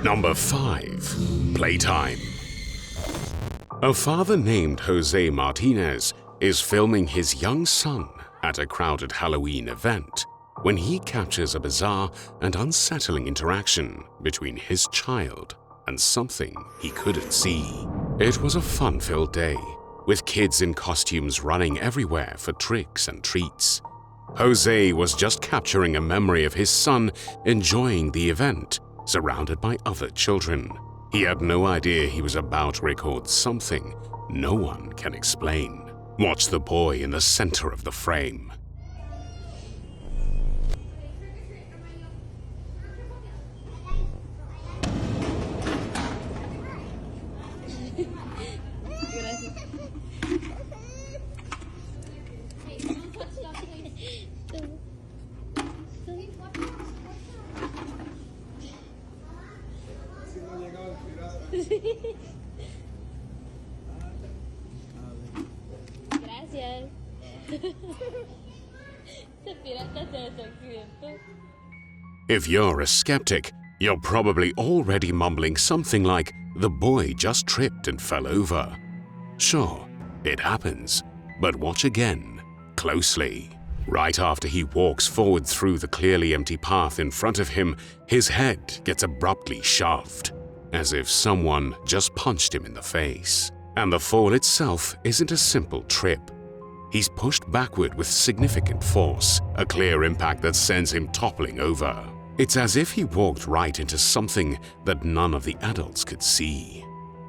Number 5. Playtime. A father named Jose Martinez is filming his young son at a crowded Halloween event when he captures a bizarre and unsettling interaction between his child and something he couldn't see. It was a fun-filled day, with kids in costumes running everywhere for tricks and treats. Jose was just capturing a memory of his son enjoying the event, surrounded by other children. He had no idea he was about to record something no one can explain. Watch the boy in the center of the frame. Gracias. If you're a skeptic, you're probably already mumbling something like, "The boy just tripped and fell over." Sure, it happens, but watch again, closely. Right after he walks forward through the clearly empty path in front of him, his head gets abruptly shoved, as if someone just punched him in the face. And the fall itself isn't a simple trip. He's pushed backward with significant force, a clear impact that sends him toppling over. It's as if he walked right into something that none of the adults could see.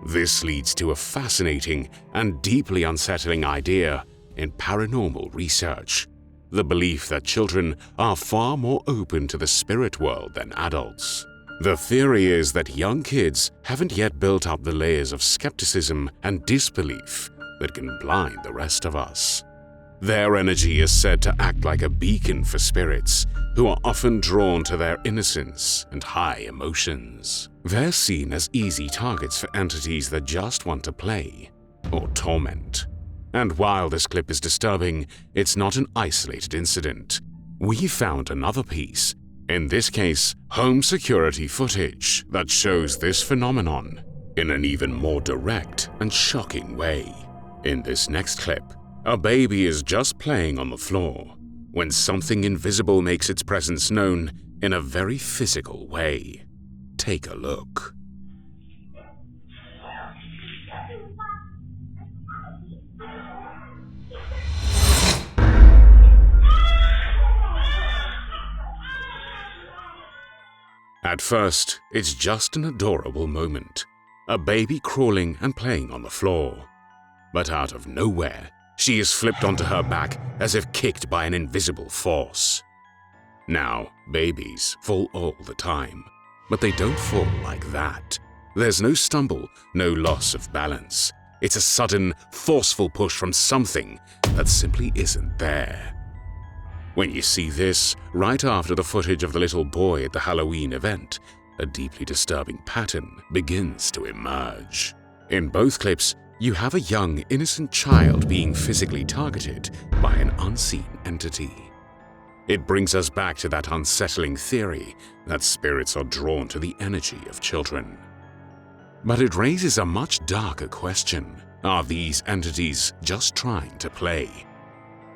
This leads to a fascinating and deeply unsettling idea in paranormal research: the belief that children are far more open to the spirit world than adults. The theory is that young kids haven't yet built up the layers of skepticism and disbelief that can blind the rest of us. Their energy is said to act like a beacon for spirits who are often drawn to their innocence and high emotions. They're seen as easy targets for entities that just want to play or torment. And while this clip is disturbing, it's not an isolated incident. We found another piece, in this case, home security footage that shows this phenomenon in an even more direct and shocking way. In this next clip, a baby is just playing on the floor when something invisible makes its presence known in a very physical way. Take a look. At first, it's just an adorable moment, a baby crawling and playing on the floor. But out of nowhere, she is flipped onto her back as if kicked by an invisible force. Now, babies fall all the time, but they don't fall like that. There's no stumble, no loss of balance. It's a sudden, forceful push from something that simply isn't there. When you see this, right after the footage of the little boy at the Halloween event, a deeply disturbing pattern begins to emerge. In both clips, you have a young, innocent child being physically targeted by an unseen entity. It brings us back to that unsettling theory that spirits are drawn to the energy of children. But it raises a much darker question. Are these entities just trying to play?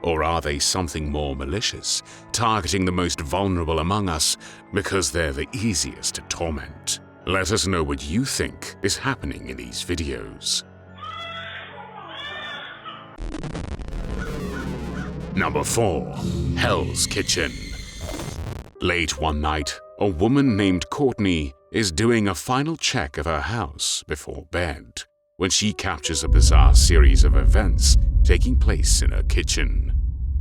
Or are they something more malicious, targeting the most vulnerable among us because they're the easiest to torment? Let us know what you think is happening in these videos. Number 4. Hell's Kitchen. Late one night, a woman named Courtney is doing a final check of her house before bed when she captures a bizarre series of events taking place in her kitchen.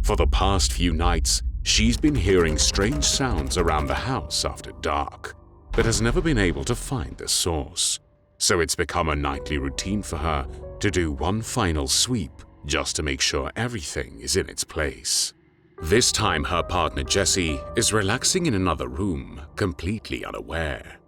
For the past few nights, she's been hearing strange sounds around the house after dark, but has never been able to find the source. So it's become a nightly routine for her to do one final sweep just to make sure everything is in its place. This time her partner Jesse is relaxing in another room, completely unaware.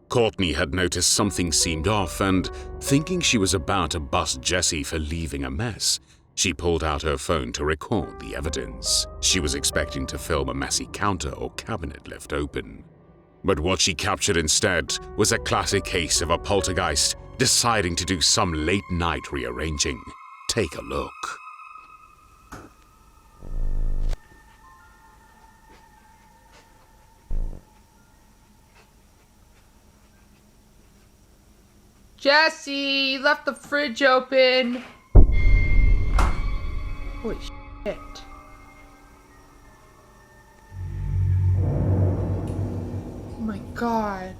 Courtney had noticed something seemed off and, thinking she was about to bust Jesse for leaving a mess, she pulled out her phone to record the evidence. She was expecting to film a messy counter or cabinet left open. But what she captured instead was a classic case of a poltergeist deciding to do some late-night rearranging. Take a look. Jesse, you left the fridge open. Holy shit. Oh my god.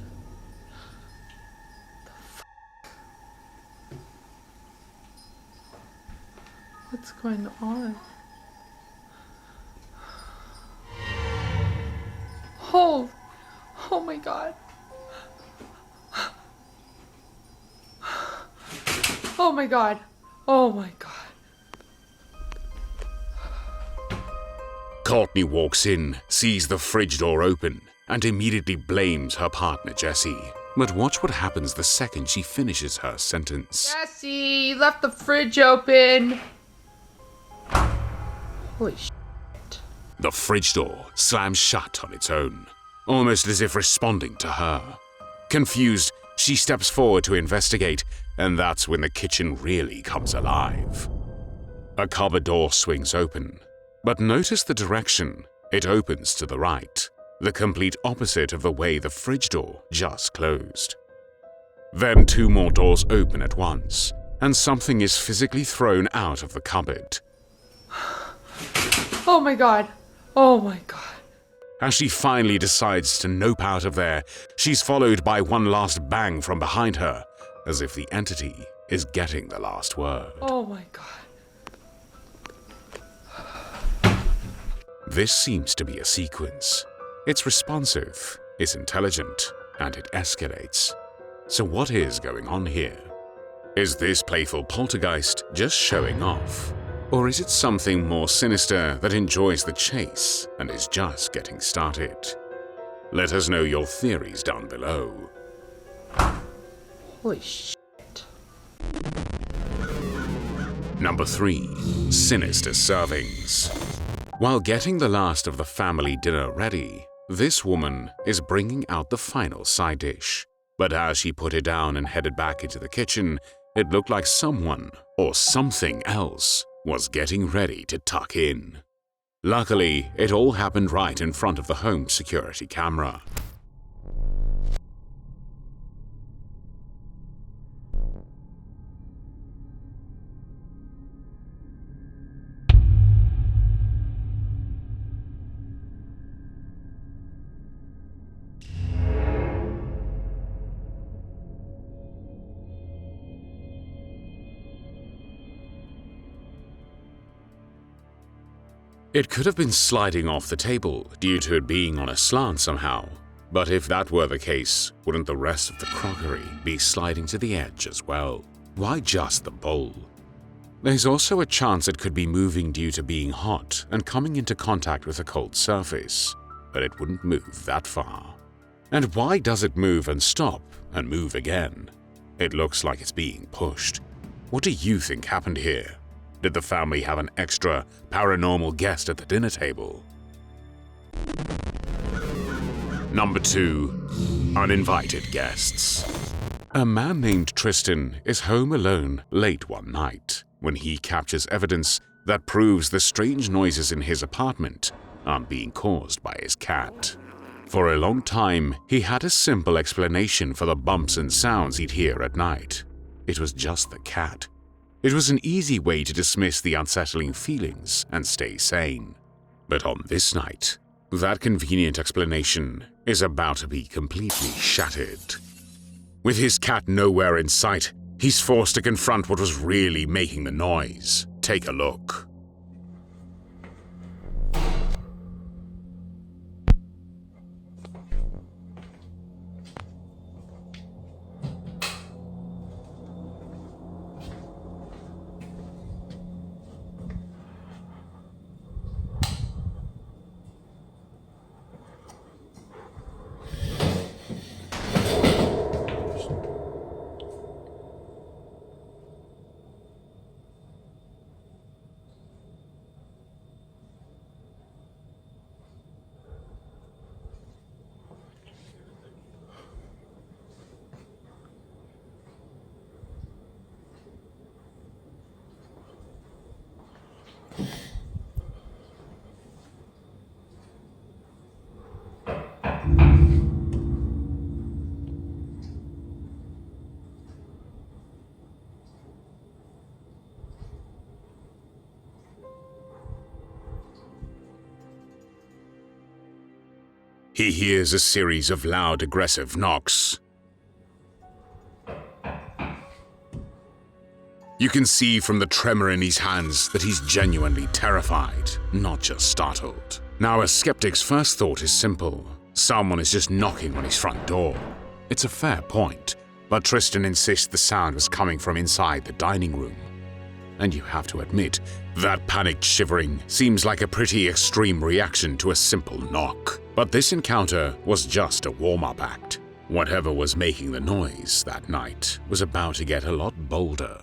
What's going on? Oh my god. Oh my god. Oh my god. Courtney walks in, sees the fridge door open, and immediately blames her partner Jesse. But watch what happens the second she finishes her sentence. Jesse, you left the fridge open. Holy shit. The fridge door slams shut on its own, almost as if responding to her. Confused, she steps forward to investigate, and that's when the kitchen really comes alive. A cupboard door swings open, but notice the direction. It opens to the right, the complete opposite of the way the fridge door just closed. Then 2 more doors open at once, and something is physically thrown out of the cupboard. Oh my god. Oh my god. As she finally decides to nope out of there, she's followed by one last bang from behind her, as if the entity is getting the last word. Oh my god. This seems to be a sequence. It's responsive, it's intelligent, and it escalates. So what is going on here? Is this playful poltergeist just showing off? Or is it something more sinister that enjoys the chase and is just getting started? Let us know your theories down below. Holy shit. Number 3. Sinister servings. While getting the last of the family dinner ready, this woman is bringing out the final side dish. But as she put it down and headed back into the kitchen, it looked like someone or something else was getting ready to tuck in. Luckily, it all happened right in front of the home security camera. It could have been sliding off the table due to it being on a slant somehow, but if that were the case, wouldn't the rest of the crockery be sliding to the edge as well? Why just the bowl? There's also a chance it could be moving due to being hot and coming into contact with a cold surface, but it wouldn't move that far. And why does it move and stop and move again? It looks like it's being pushed. What do you think happened here? Did the family have an extra paranormal guest at the dinner table? Number 2. Uninvited guests. A man named Tristan is home alone late one night when he captures evidence that proves the strange noises in his apartment aren't being caused by his cat. For a long time, he had a simple explanation for the bumps and sounds he'd hear at night. It was just the cat. It was an easy way to dismiss the unsettling feelings and stay sane. But on this night, that convenient explanation is about to be completely shattered. With his cat nowhere in sight, he's forced to confront what was really making the noise. Take a look. He hears a series of loud, aggressive knocks. You can see from the tremor in his hands that he's genuinely terrified, not just startled. Now, a skeptic's first thought is simple. Someone is just knocking on his front door. It's a fair point, but Tristan insists the sound was coming from inside the dining room. And you have to admit, that panicked shivering seems like a pretty extreme reaction to a simple knock. But this encounter was just a warm-up act. Whatever was making the noise that night was about to get a lot bolder.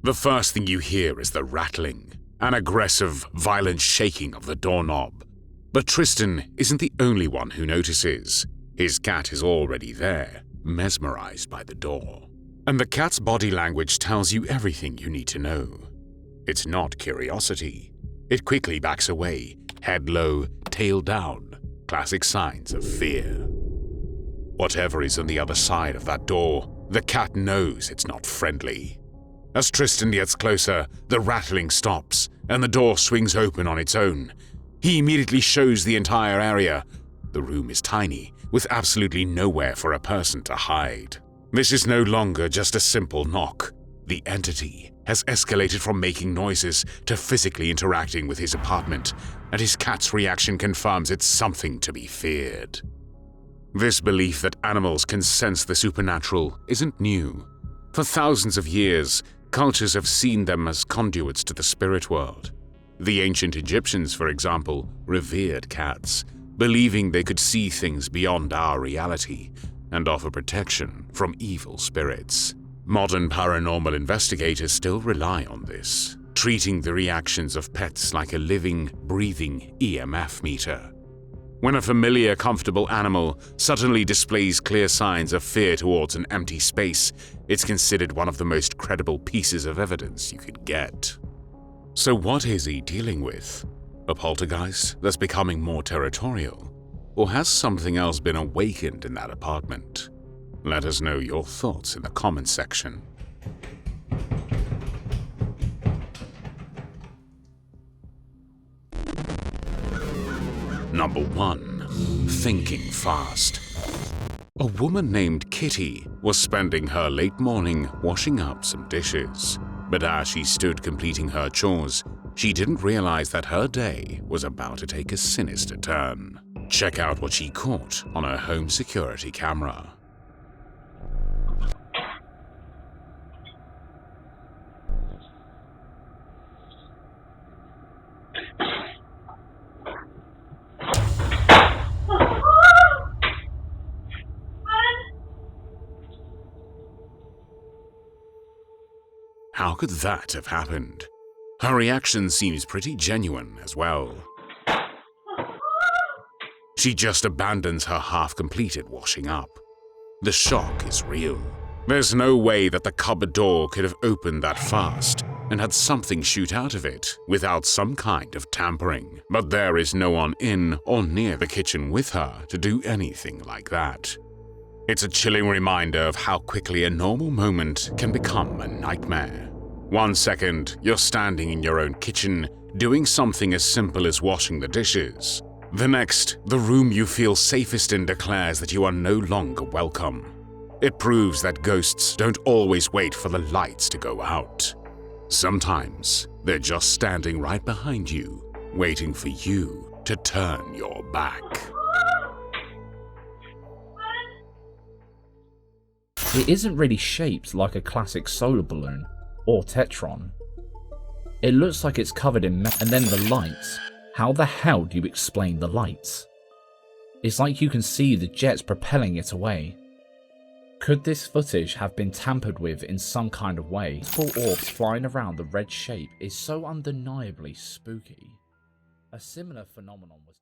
The first thing you hear is the rattling, an aggressive, violent shaking of the doorknob. But Tristan isn't the only one who notices. His cat is already there, mesmerized by the door. And the cat's body language tells you everything you need to know. It's not curiosity. It quickly backs away, head low, tail down, classic signs of fear. Whatever is on the other side of that door, the cat knows it's not friendly. As Tristan gets closer, the rattling stops, and the door swings open on its own. He immediately shows the entire area. The room is tiny, with absolutely nowhere for a person to hide. This is no longer just a simple knock. The entity has escalated from making noises to physically interacting with his apartment, and his cat's reaction confirms it's something to be feared. This belief that animals can sense the supernatural isn't new. For thousands of years, cultures have seen them as conduits to the spirit world. The ancient Egyptians, for example, revered cats, believing they could see things beyond our reality and offer protection from evil spirits. Modern paranormal investigators still rely on this, treating the reactions of pets like a living, breathing EMF meter. When a familiar, comfortable animal suddenly displays clear signs of fear towards an empty space, it's considered one of the most credible pieces of evidence you could get. So what is he dealing with? A poltergeist that's becoming more territorial? Or has something else been awakened in that apartment? Let us know your thoughts in the comments section. Number 1. Thinking fast. A woman named Kitty was spending her late morning washing up some dishes. But as she stood completing her chores, she didn't realize that her day was about to take a sinister turn. Check out what she caught on her home security camera. How could that have happened? Her reaction seems pretty genuine as well. She just abandons her half-completed washing up. The shock is real. There's no way that the cupboard door could have opened that fast and had something shoot out of it without some kind of tampering. But there is no one in or near the kitchen with her to do anything like that. It's a chilling reminder of how quickly a normal moment can become a nightmare. 1 second, you're standing in your own kitchen, doing something as simple as washing the dishes. The next, the room you feel safest in declares that you are no longer welcome. It proves that ghosts don't always wait for the lights to go out. Sometimes, they're just standing right behind you, waiting for you to turn your back. It isn't really shaped like a classic solar balloon or Tetron. It looks like it's covered in metal. And then the lights. How the hell do you explain the lights? It's like you can see the jets propelling it away. Could this footage have been tampered with in some kind of way? Multiple orbs flying around the red shape is so undeniably spooky. A similar phenomenon was